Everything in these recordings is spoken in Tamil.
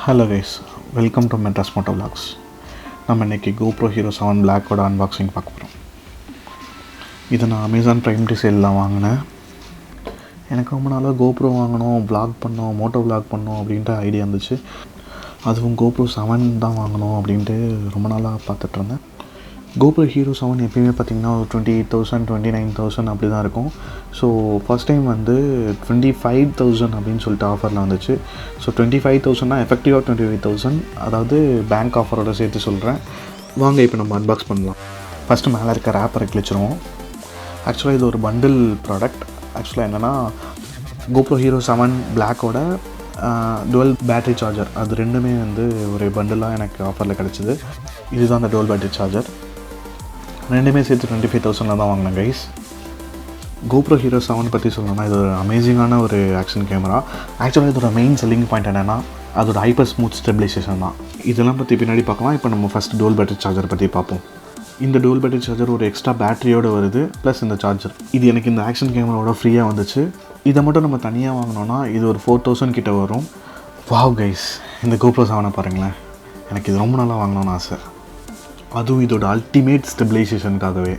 Hello guys, welcome to Mentas Moto Vlogs. நம்ம இன்னைக்கு GoPro Hero 7 Black ஓட அன்பாக்சிங் பார்க்க போகிறோம். இதை நான் அமேசான் ப்ரைம் டே சேலில் வாங்கினேன். எனக்கு ரொம்ப நாளாக GoPro வாங்கணும், vlog பண்ணணும், மோட்டோ vlog பண்ணணும் அப்படின்ட்டு ஐடியா இருந்துச்சு. அதுவும் GoPro 7 தான் வாங்கணும் அப்படின்ட்டு ரொம்ப நாளாக பார்த்துட்ருந்தேன். GoPro Hero 7 எப்பயுமே பார்த்திங்கன்னா ஒரு 28,000 29,000 அப்படி தான் இருக்கும். ஸோ ஃபஸ்ட் டைம் வந்து 25,000 அப்படின்னு சொல்லிட்டு ஆஃபரில் வந்துச்சு. ஸோ 25,000 எஃபெக்டிவாக 25,000, அதாவது பேங்க் ஆஃபரோட சேர்த்து சொல்கிறேன். வாங்க இப்போ நம்ம அன்பாக்ஸ் பண்ணலாம். ஃபஸ்ட்டு மேலே இருக்க ரேப்பரை கிழிச்சிருவோம். ஆக்சுவலாக இது ஒரு பண்டில் ப்ராடக்ட். ஆக்சுவலாக என்னென்னா GoPro Hero 7 Blackோட டுவெல் பேட்ரி சார்ஜர், அது ரெண்டுமே வந்து ஒரு பண்டிலாக எனக்கு ஆஃபரில் கிடச்சிது. இதுதான் அந்த டுவெல் பேட்ரி சார்ஜர். ரெண்டுமே சேர்த்து 25,000 தான் வாங்கினேன் கைஸ். GoPro Hero 7 பற்றி சொல்லணும்னா இது ஒரு அமேசிங்கான ஒரு ஆக்ஷன் கேமரா. ஆக்சுவலாக இதோட மெயின் செல்லிங் பாயிண்ட் என்னென்னா அதோட ஹைப்பர் ஸ்மூத் ஸ்டெபிலைசேஷன் தான். இதெல்லாம் பற்றி பின்னாடி பார்க்கலாம். இப்போ நம்ம ஃபஸ்ட் டுவெல் பேட்டரி சார்ஜர் பற்றி பார்ப்போம். இந்த டுவெல் பேட்டரி சார்ஜர் ஒரு எக்ஸ்ட்ரா பேட்டரியோடு வருது, ப்ளஸ் இந்த சார்ஜர். இது எனக்கு இந்த ஆக்ஷன் கேமராவோட ஃப்ரீயாக வந்துச்சு. இதை மட்டும் நம்ம தனியாக வாங்கினோன்னா இது ஒரு 4,000 கிட்ட வரும். வாவ் கைஸ், இந்த GoPro 7 பாருங்களேன், எனக்கு இது ரொம்ப நாளாக வாங்கணும்னு ஆசை. அதுவும் இதோட அல்டிமேட் ஸ்டெபிலைசேஷனுக்காகவே.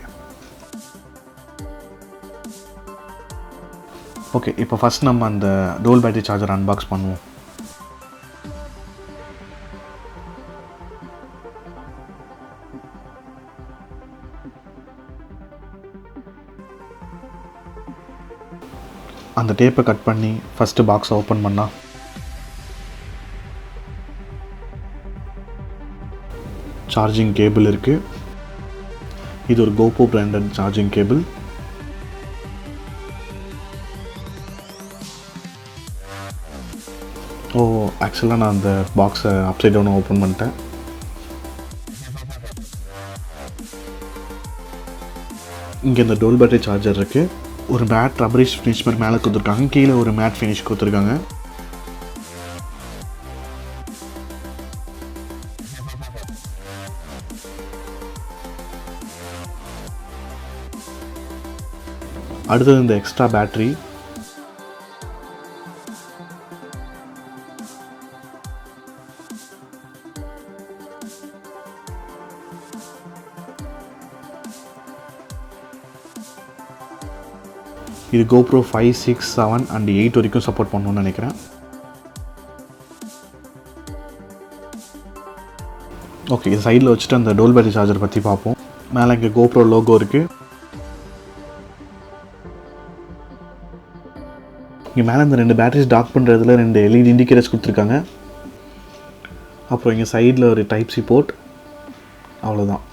ஓகே, இப்போ ஃபஸ்ட் நம்ம அந்த டுவெல் பேட்டரி சார்ஜர் அன்பாக்ஸ் பண்ணுவோம். அந்த டேப்பை கட் பண்ணி ஃபஸ்ட்டு பாக்ஸை ஓப்பன் பண்ணால் சார்ஜிங் கேபிள் இருக்குது. இது ஒரு GoPro பிராண்டட் சார்ஜிங் கேபிள். ஆக்சுவலாக நான் அந்த பாக்ஸை அப்சைட் டவுனாக ஓப்பன் பண்ணிட்டேன். இங்கே இந்த டுவெல் பேட்டரி சார்ஜர் இருக்குது. ஒரு மேட் ரப்பரிஷ் ஃபினிஷ் மாதிரி மேலே கொடுத்துருக்காங்க, கீழே ஒரு மேட் ஃபினிஷ் கொடுத்துருக்காங்க. அடுத்தது இந்த எக்ஸ்ட்ரா பேட்ரி. இது GoPro 5, 6, 7 and 8 வரைக்கும் சப்போர்ட் பண்ணணும்னு நினைக்கிறேன். ஓகே, இது சைடில் வச்சுட்டு அந்த டுவெல் பேட்டரி சார்ஜர் பற்றி பார்ப்போம். மேலே இங்கே GoPro லோகோ இருக்குது. இங்கே மேலே இந்த ரெண்டு பேட்டரிஸ் டாக் பண்ணுறதுல ரெண்டு LED இண்டிகேட்டர்ஸ் கொடுத்துருக்காங்க. அப்புறம் இங்கே சைடில் ஒரு டைப் சி போர்ட், அவ்வளோதான்.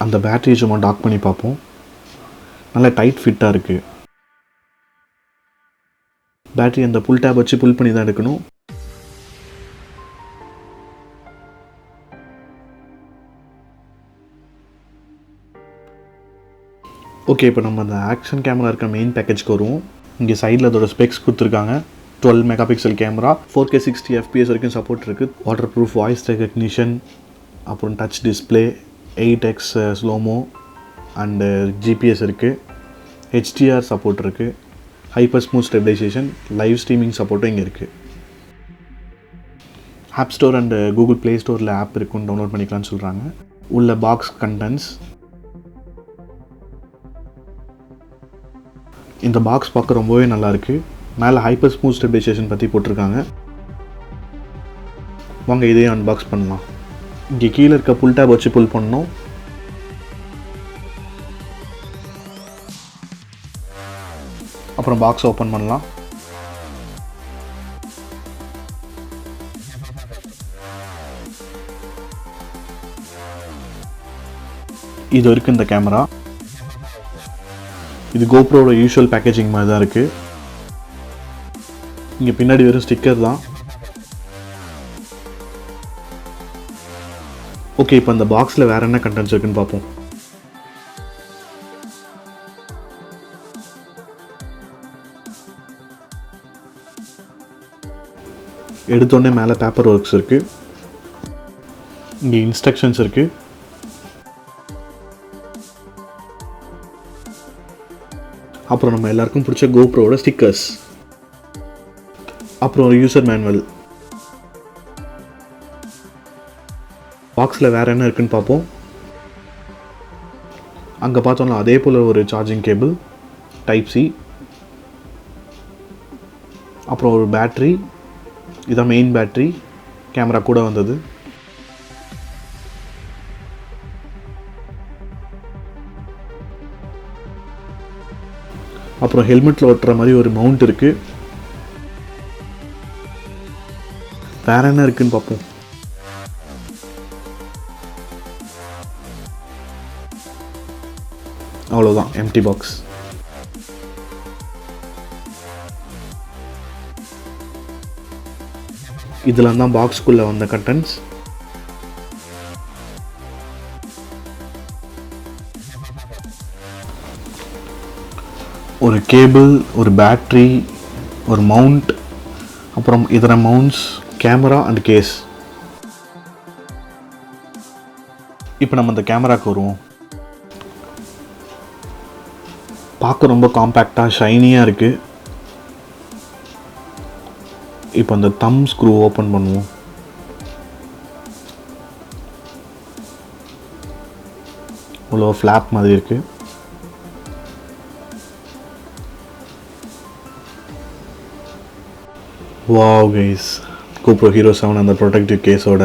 அந்த பேட்டரி சும்மா டாக் பண்ணி பார்ப்போம். நல்லா டைட் ஃபிட்டாக இருக்குது. பேட்டரி அந்த புல் டேப் வச்சு புல் பண்ணி தான் எடுக்கணும். ஓகே, இப்போ நம்ம அந்த ஆக்ஷன் கேமரா இருக்க மெயின் பேக்கேஜ்க்கு வருவோம். இங்கே சைடில் அதோட ஸ்பெக்ஸ் கொடுத்துருக்காங்க. 12 megapixel camera, 4K 60 FPS வரைக்கும் சப்போர்ட் இருக்குது. வாட்டர் ப்ரூஃப் வாய்ஸ் ரெகக்னிஷன், அப்புறம் touch display, 8x slomo and GPS இருக்குது. HDR சப்போர்ட் இருக்குது. Hyper smooth stabilisation, live streaming சப்போர்ட்டும் இங்கே இருக்குது. App store and Google play ஸ்டோரில் ஆப் இருக்குன்னு டவுன்லோட் பண்ணிக்கலாம்னு சொல்கிறாங்க. உள்ள பாக்ஸ் கண்டென்ட்ஸ். இந்த பாக்ஸ் பார்க்க ரொம்பவே நல்லாயிருக்கு. மேலே ஹைப்பர் ஸ்மூத் ஸ்டெபிலைசேஷன் பற்றி போட்டிருக்காங்க. வாங்க இதையும் அன்பாக்ஸ் பண்ணலாம். இங்கே கீழே இருக்க புல் டேப் வச்சு புல் பண்ணணும். அப்புறம் பாக்ஸ் ஓப்பன் பண்ணலாம். இது வரைக்கும் இந்த கேமரா. இது GoProவோட யூஷுவல் பேக்கேஜிங் மாதிரி தான் இருக்குது. இங்கே பின்னாடி வெறும் ஸ்டிக்கர் தான். ஓகே, இப்போ அந்த பாக்ஸில் வேறு என்ன கண்டென்ட்ஸ் இருக்குன்னு பார்ப்போம். எடுத்தோடனே மேலே பேப்பர் ஒர்க்ஸ் இருக்குது. இங்கே இன்ஸ்ட்ரக்ஷன்ஸ் இருக்குது. அப்புறம் நம்ம எல்லாருக்கும் பிடிச்ச கோப்ரோவோட ஸ்டிக்கர்ஸ். அப்புறம் ஒரு யூசர் மேனுவல். பாக்ஸில் வேறு என்ன இருக்குதுன்னு பார்ப்போம். அங்கே பார்த்தோம்னா அதே போல் ஒரு சார்ஜிங் கேபிள் டைப் சி, அப்புறம் ஒரு பேட்ரி. இதான் மெயின் பேட்ரி, கேமரா கூட வந்தது. அப்புறம் ஹெல்மெட்டில் ஒட்டுற மாதிரி ஒரு மவுண்ட் இருக்குது. வேறு என்ன இருக்குதுன்னு பார்ப்போம். அவ்வளோதான், எம்டி பாக்ஸ். இதெல்லாம் தான் பாக்ஸ்குள்ளே வந்த கண்டென்ட்ஸ். ஒரு கேபிள், ஒரு பேட்ரி, ஒரு மவுண்ட், அப்புறம் இதர மவுண்ட்ஸ், கேமரா அண்ட் கேஸ். இப்போ நம்ம இந்த கேமராவுக்கு வருவோம். பார்க்க ரொம்ப காம்பேக்டாக ஷைனியாக இருக்குது. இப்போ அந்த தம் ஸ்க்ரூ ஓப்பன் பண்ணுவோம். இவ்வளோ ஃப்ளாப் மாதிரி இருக்குது. வாவ் கைஸ், GoPro Hero 7 அந்த ப்ரொடெக்டிவ் கேஸோட.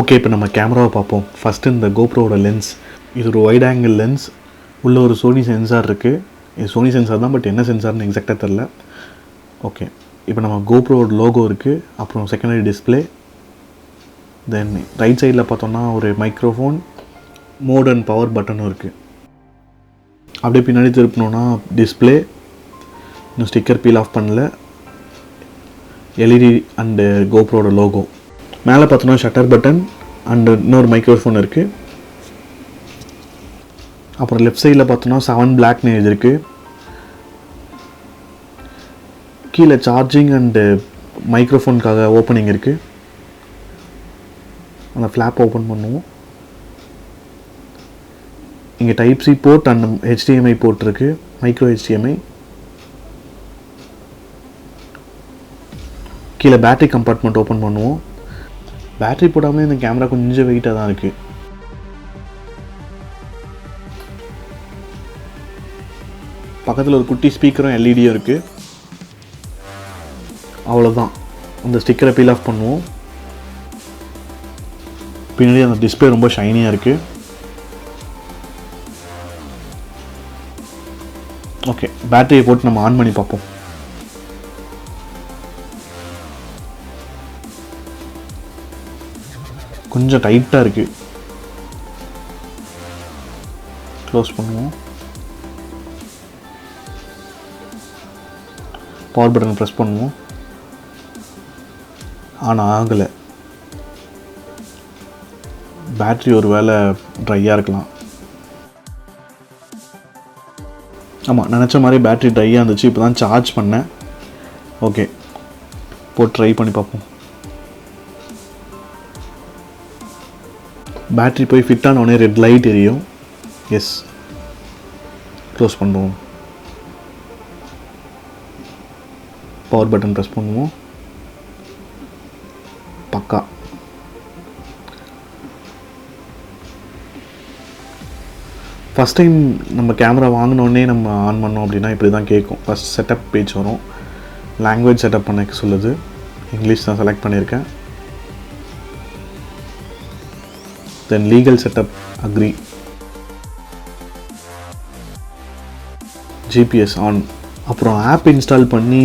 ஓகே, இப்போ நம்ம கேமராவை பார்ப்போம். ஃபஸ்ட்டு இந்த GoProவோட லென்ஸ். இது ஒரு வைட் ஆங்கிள் லென்ஸ். உள்ள ஒரு சோனி சென்சார் இருக்குது. இது சோனி சென்சார் தான், பட் என்ன சென்சார்னு எக்ஸாக்டாக தெரில. ஓகே, இப்போ நம்ம GoProவோட லோகோ இருக்குது. அப்புறம் செகண்டரி டிஸ்பிளே. தென் ரைட் சைடில் பார்த்தோம்னா ஒரு மைக்ரோஃபோன், மோட் அண்ட் பவர் பட்டனும் இருக்குது. அப்படியே பின்னாடி திருப்பினோன்னா டிஸ்பிளே. இன்னும் ஸ்டிக்கர் பீல் ஆஃப் பண்ணல. எல்இடி அண்டு GoProவோட லோகோ. மேலே பார்த்தோன்னா ஷட்டர் பட்டன் அண்டு இன்னொரு மைக்ரோஃபோன் இருக்குது. அப்புறம் லெஃப்ட் சைடில் பார்த்தோன்னா 7 பிளாக்னு எழுதிருக்கு. கீழே சார்ஜிங் அண்டு மைக்ரோஃபோனுக்காக ஓப்பனிங் இருக்குது. அந்த ஃப்ளாப் ஓப்பன் பண்ணுவோம். இங்கே type C port and HDMI port இருக்குது, மைக்ரோ HDMI. கீழே பேட்டரி கம்பார்ட்மெண்ட் ஓப்பன் பண்ணுவோம். பேட்டரி போடாமல் இந்த கேமரா கொஞ்சம் வெயிட்டாக தான் இருக்குது. பக்கத்தில் ஒரு குட்டி ஸ்பீக்கரும் எல்இடியும் இருக்குது. அவ்வளோதான். அந்த ஸ்டிக்கரை பீல் ஆஃப் பண்ணுவோம். பின்னாடி அந்த டிஸ்பிளே ரொம்ப ஷைனியாக இருக்குது. ஓகே, பேட்டரியை போட்டு நம்ம ஆன் பண்ணி பார்ப்போம். கொஞ்சம் டைட்டாக இருக்குது. க்ளோஸ் பண்ணுவோம். பவர் பட்டன் ப்ரெஸ் பண்ணுவோம். ஆனால் ஆகலை. பேட்ரி ஒரு வேளை ட்ரையாக இருக்கலாம். ஆமாம், நினச்ச மாதிரி பேட்ரி ட்ரையாக இருந்துச்சு. இப்போ தான் சார்ஜ் பண்ணேன். ஓகே, போட்டு ட்ரை பண்ணி பார்ப்போம். பேட்ரி போய் ஃபிட் ஆன உடனே ரெட் லைட் எரியும். எஸ், க்ளோஸ் பண்ணுவோம். பவர் பட்டன் ப்ரெஸ் பண்ணுவோம். பக்கா. ஃபஸ்ட் டைம் நம்ம கேமரா வாங்கினோடனே நம்ம ஆன் பண்ணோம் அப்படின்னா இப்படி தான் கேட்கும். ஃபஸ்ட் செட்டப் பேஜ் வரும். லாங்குவேஜ் செட்டப் பண்ண சொல்லுது. இங்கிலீஷ் தான் செலக்ட் பண்ணியிருக்கேன். Then legal setup agree. GPS on. அப்புறம் ஆப் இன்ஸ்டால் பண்ணி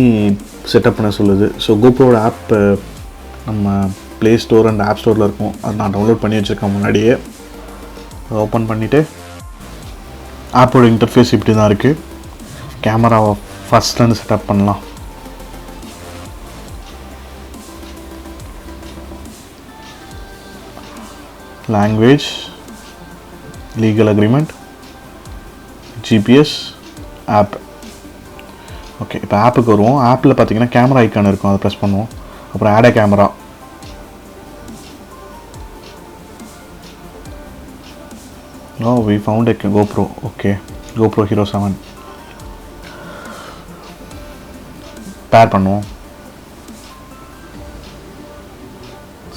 செட்டப் பண்ண சொல்லுது. ஸோ GoProவோட ஆப் நம்ம ப்ளே ஸ்டோர் அண்ட் ஆப் ஸ்டோரில் இருக்கும். அது நான் டவுன்லோட் பண்ணி வச்சுருக்கேன் முன்னாடியே. ஓப்பன் பண்ணிவிட்டு ஆப்போட இன்டர்ஃபேஸ் இப்படி தான் இருக்குது. கேமராவை ஃபஸ்ட்லேருந்து செட்டப் பண்ணலாம். Language, legal agreement, GPS, app. Okay, இப்போ ஆப்புக்கு வருவோம். ஆப்பில் பார்த்தீங்கன்னா கேமரா ஐக்கான் இருக்கும், அதை ப்ரெஸ் பண்ணுவோம். அப்புறம் add camera. Oh, we found a GoPro. Okay, GoPro Hero 7. பேர் பண்ணுவோம்.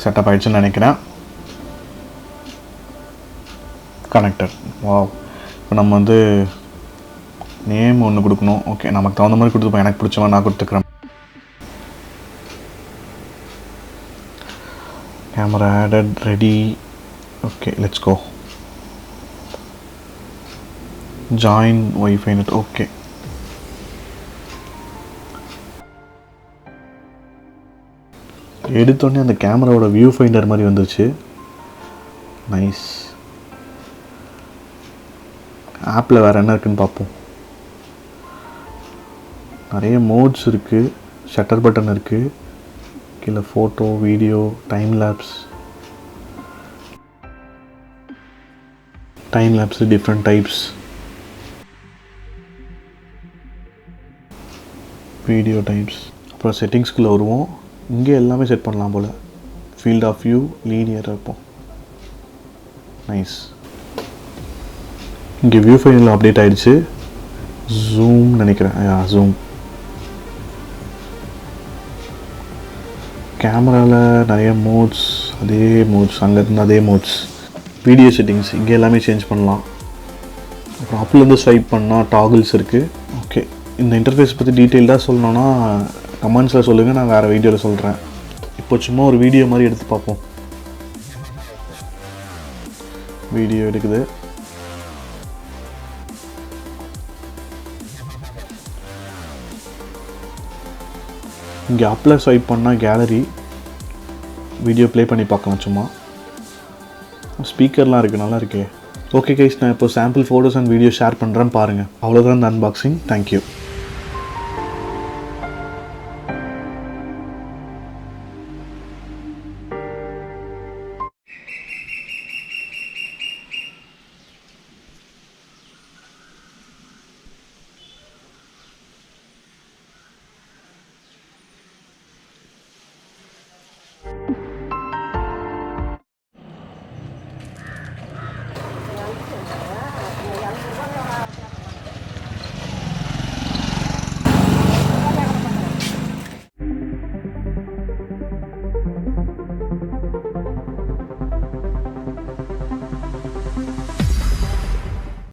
செட்டப் ஆகிடுச்சுன்னு நினைக்கிறேன். கனெக்டட். வாவ். இப்போ நம்ம வந்து நேம் ஒன்று கொடுக்கணும். ஓகே, நமக்கு தகுந்த மாதிரி கொடுத்துப்போம். எனக்கு பிடிச்சவன் நான் கொடுத்துக்கிறேன். Camera added, ready. Okay, let's go. Join wifi net. Okay, எடுத்தோடனே அந்த கேமராவோட வியூ ஃபைண்டர் மாதிரி வந்துருச்சு. நைஸ். ஆப்பில் வேறு என்ன இருக்குதுன்னு பார்ப்போம். நிறைய மோட்ஸ் இருக்குது. ஷட்டர் பட்டன் இருக்குது. கீழே photo, video, time labs different types, video types. அப்புறம் செட்டிங்ஸ்குள்ளே வருவோம். இங்கே எல்லாமே செட் பண்ணலாம் போல். ஃபீல்ட் ஆஃப் வியூ லீனியராக இருப்போம். நைஸ். இங்கே வியூ ஃபைண்டில் அப்டேட் ஆகிடுச்சு. ஜூம் நினைக்கிறேன். ஜூம். கேமராவில் நிறைய மோட்ஸ், அங்கேருந்து அதே மோட்ஸ். வீடியோ செட்டிங்ஸ் இங்கே எல்லாமே சேஞ்ச் பண்ணலாம். அப்புறம் அப்லேருந்து ஸ்வைப் பண்ணால் டாகிள்ஸ் இருக்குது. ஓகே, இந்த இன்டர்ஃபேஸ் பற்றி டீட்டெயில்டாக சொல்லணுன்னா கமெண்ட்ஸில் சொல்லுங்கள், நான் வேறு வீடியோவில் சொல்கிறேன். இப்போ சும்மா ஒரு வீடியோ மாதிரி எடுத்து பார்ப்போம். வீடியோ எடுக்குது. இங்கே அப்பில் ஸ்வைப் பண்ணால் கேலரி, வீடியோ ப்ளே பண்ணி பார்க்கலாம். சும்மா ஸ்பீக்கர்லாம் இருக்குது, நல்லா இருக்கே. ஓகே கைஸ், நான் இப்போ sample photos and video share பண்ணுறேன் பாருங்கள். அவ்வளோதான் இந்த அன்பாக்சிங். தேங்க்யூ.